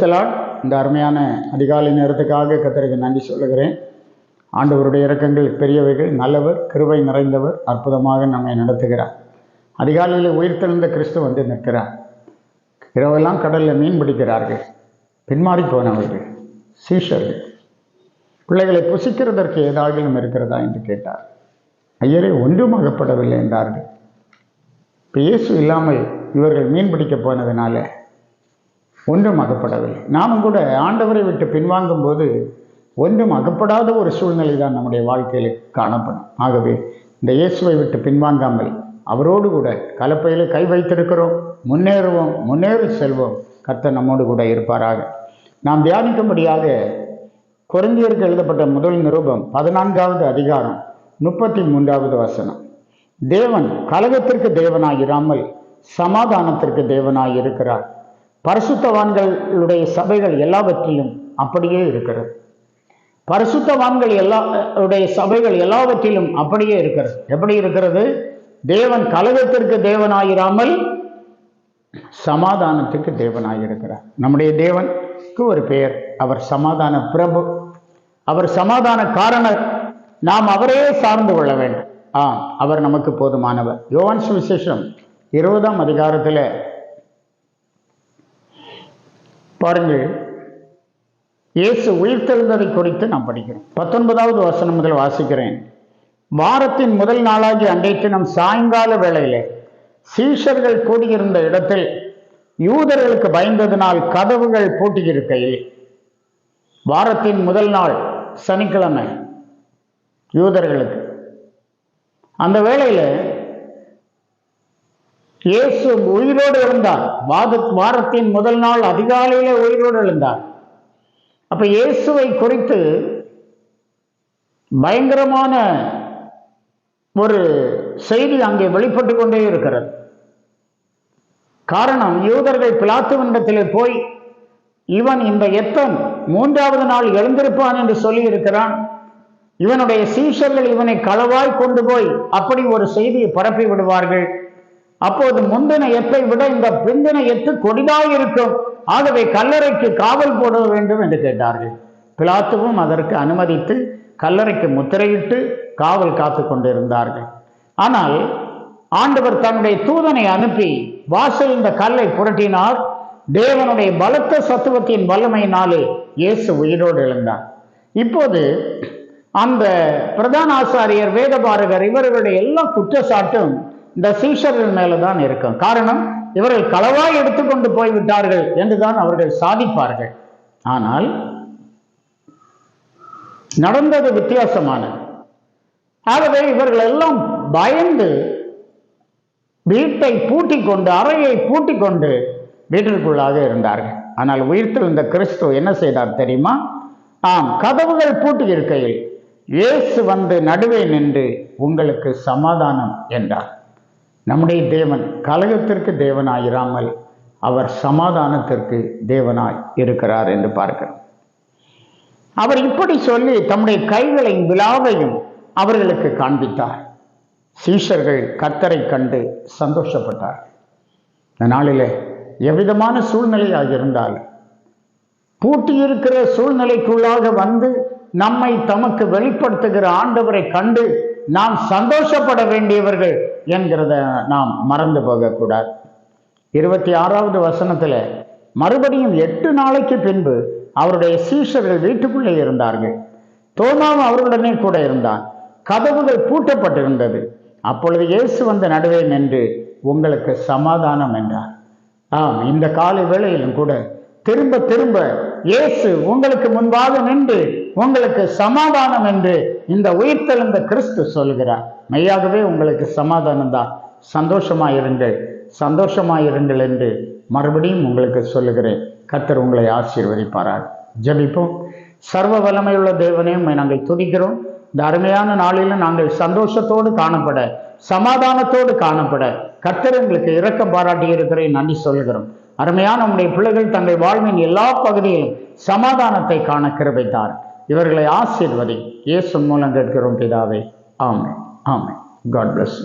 Praise the Lord. இந்த அருமையான அதிகாலை நேரத்துக்காக கர்த்தருக்கு நன்றி சொல்லுகிறேன். ஆண்டவருடைய இரக்கங்கள் பெரியவைகள், நல்லவர், கிருபை நிறைந்தவர், அற்புதமாக நம்மை நடத்துகிறார். அதிகாலையில் உயிர்த்தெழுந்த கிறிஸ்து வந்து நிற்கிறார். இரவெல்லாம் கடலில் மீன் பிடிக்கிறார்கள். பின்மாறி போனவர்கள் சீஷர்கள் பிள்ளைகளை புசிக்கிறதற்கு ஏதாவது இருக்கிறதா என்று கேட்டார். ஐயரே, ஒன்றும் அகப்படவில்லை என்றார்கள். இப்போ இயேசு இல்லாமல் இவர்கள் மீன் பிடிக்க போனதுனால ஒன்றும் அகப்படவில்லை. நாமும் கூட ஆண்டவரை விட்டு பின்வாங்கும் போது ஒன்றும் அகப்படாத ஒரு சூழ்நிலை தான் நம்முடைய வாழ்க்கையில் காணப்படும். ஆகவே இந்த இயேசுவை விட்டு பின்வாங்காமல் அவரோடு கூட கலப்பையில் கை வைத்திருக்கிறோம். முன்னேறுவோம், முன்னேறி செல்வோம். கர்த்தர் நம்மோடு கூட இருப்பாராக. நாம் தியானிக்கும்படியாக கொரிந்தியருக்கு எழுதப்பட்ட முதல் நிருபம் 14வது அதிகாரம் 33வது வசனம். தேவன் கலகத்திற்கு தேவனாயிராமல் சமாதானத்திற்கு தேவனாய் இருக்கிறார். பரிசுத்தவான்களுடைய சபைகள் எல்லாவற்றிலும் அப்படியே இருக்கிறது. பரிசுத்தவான்கள் எல்லாருடைய சபைகள் எல்லாவற்றிலும் அப்படியே இருக்கிறது. எப்படி இருக்கிறது? தேவன் கலகத்திற்கு தேவனாயிராமல் சமாதானத்துக்கு தேவனாயிருக்கிறார். நம்முடைய தேவனுக்கு ஒரு பெயர், அவர் சமாதான பிரபு, அவர் சமாதான காரணர். நாம் அவரையே சார்ந்து கொள்ள வேண்டும். அவர் நமக்கு போதுமானவர். யோவான் சுவிசேஷம் 20ஆம் அதிகாரத்தில் பாருங்கள், இயேசு உயிர்த்தெழுந்ததை குறித்து நாம் படிக்கிறோம். 19வது வசனம் முதல் வாசிக்கிறேன். வாரத்தின் முதல் நாளாகி அன்றைக்கு நம் சாயங்கால வேளையிலே சீஷர்கள் கூடியிருந்த இடத்தில் யூதர்களுக்கு பயந்ததினால் கதவுகள் பூட்டியிருக்கையில், வாரத்தின் முதல் நாள் சனிக்கிழமை யூதர்களுக்கு, அந்த வேளையில இயேசு உயிரோடு எழுந்தார். வாரத்தின் முதல் நாள் அதிகாலையிலே உயிரோடு எழுந்தார். அப்ப இயேசுவை குறித்து பயங்கரமான ஒரு செய்தி அங்கே வெளிப்பட்டு கொண்டே இருக்கிறது. காரணம், யூதர்கள் பிலாத்துவினிடத்திலே போய் இவன் இந்த எத்தன் 3வது நாள் எழுந்திருப்பான் என்று சொல்லி இருக்கிறான், இவனுடைய சீஷர்கள் இவனை களவாய் கொண்டு போய் அப்படி ஒரு செய்தியை பரப்பி விடுவார்கள். அப்போது முந்தின எத்தை விட இந்த பிந்தின எத்து கொடிதாயிருக்கும். ஆகவே கல்லறைக்கு காவல் போட வேண்டும் என்று கேட்டார்கள். பிலாத்துவும் அதற்கு அனுமதித்து கல்லறைக்கு முத்திரையிட்டு காவல் காத்து கொண்டிருந்தார்கள். ஆனால் ஆண்டவர் தன்னுடைய தூதனை அனுப்பி வாசல் இந்த கல்லை புரட்டினார். தேவனுடைய பலத்த சத்துவத்தின் வல்லமையினாலே இயேசு உயிரோடு எழுந்தார். இப்போது அந்த பிரதான ஆசாரியர், வேதபாரகர், இவர்களுடைய எல்லா குற்றச்சாட்டும் இந்த சீஷர்கள் மேலதான் இருக்கும். காரணம், இவர்கள் களவாய் எடுத்துக்கொண்டு போய்விட்டார்கள் என்றுதான் அவர்கள் சாதிப்பார்கள். ஆனால் நடந்தது வித்தியாசமானது. ஆகவே இவர்கள் எல்லாம் பயந்து வீட்டை பூட்டிக் கொண்டு, அறையை பூட்டிக் கொண்டு வீட்டிற்குள்ளாக இருந்தார்கள். ஆனால் உயிர்த்தெழுந்த கிறிஸ்து என்ன செய்தார் தெரியுமா? கதவுகள் பூட்டி இருக்கையில் இயேசு வந்து நடுவே நின்று உங்களுக்கு சமாதானம் என்றார். நம்முடைய தேவன் கலகத்திற்கு தேவனாயிராமல் அவர் சமாதானத்திற்கு தேவனாய் இருக்கிறார் என்று பார்க்கிறோம். அவர் இப்படி சொல்லி தம்முடைய கைகளின் விலாவையும் அவர்களுக்கு காண்பித்தார். சீஷர்கள் கர்த்தரை கண்டு சந்தோஷப்பட்டார். இந்த நாளிலே எவ்விதமான சூழ்நிலையாக இருந்தாலும் பூட்டியிருக்கிற சூழ்நிலைக்குள்ளாக வந்து நம்மை தமக்கு வெளிப்படுத்துகிற ஆண்டவரை கண்டு நாம் சந்தோஷப்பட வேண்டியவர்கள் என்கிறத நாம் மறந்து போகக்கூடாது. 26வது வசனத்துல மறுபடியும் 8 நாளைக்கு பின்பு அவருடைய சீஷர்கள் வீட்டுக்குள்ளே இருந்தார்கள். தோமாவும் அவர்களுடனே கூட இருந்தான். கதவுகள் பூட்டப்பட்டிருந்தது. அப்பொழுது இயேசு வந்து நடுவே நின்று உங்களுக்கு சமாதானம் என்றார். இந்த காலை வேளையிலும் கூட திரும்ப திரும்ப இயேசு உங்களுக்கு முன்பாக நின்று உங்களுக்கு சமாதானம் என்று இந்த உயிர்த்தெழுந்த கிறிஸ்து சொல்கிறார். மெய்யாகவே உங்களுக்கு சமாதானம் தான். சந்தோஷமாயிருங்கள், சந்தோஷமாயிருங்கள் என்று மறுபடியும் உங்களுக்கு சொல்லுகிறேன். கர்த்தர் உங்களை ஆசீர்வதிப்பாராக. ஜெபிப்போம். சர்வ வல்லமையுள்ள தேவனே, நாங்கள் துதிக்கிறோம். இந்த அருமையான நாளிலும் நாங்கள் சந்தோஷத்தோடு காணப்பட, சமாதானத்தோடு காணப்பட கர்த்தர் எங்களுக்கு இரக்கம் பாராட்டி இருக்கிற நன்றி சொல்கிறோம். அருமையான உங்களுடைய பிள்ளைகள் தங்கள் வாழ்வின் எல்லா பகுதியிலும் சமாதானத்தை காண கிருபைத்தார். இவர்களை ஆசீர்வதி. இயேசு மூலம் கேட்கிறோம் பிதாவே. ஆமென். ஆமென். God bless you.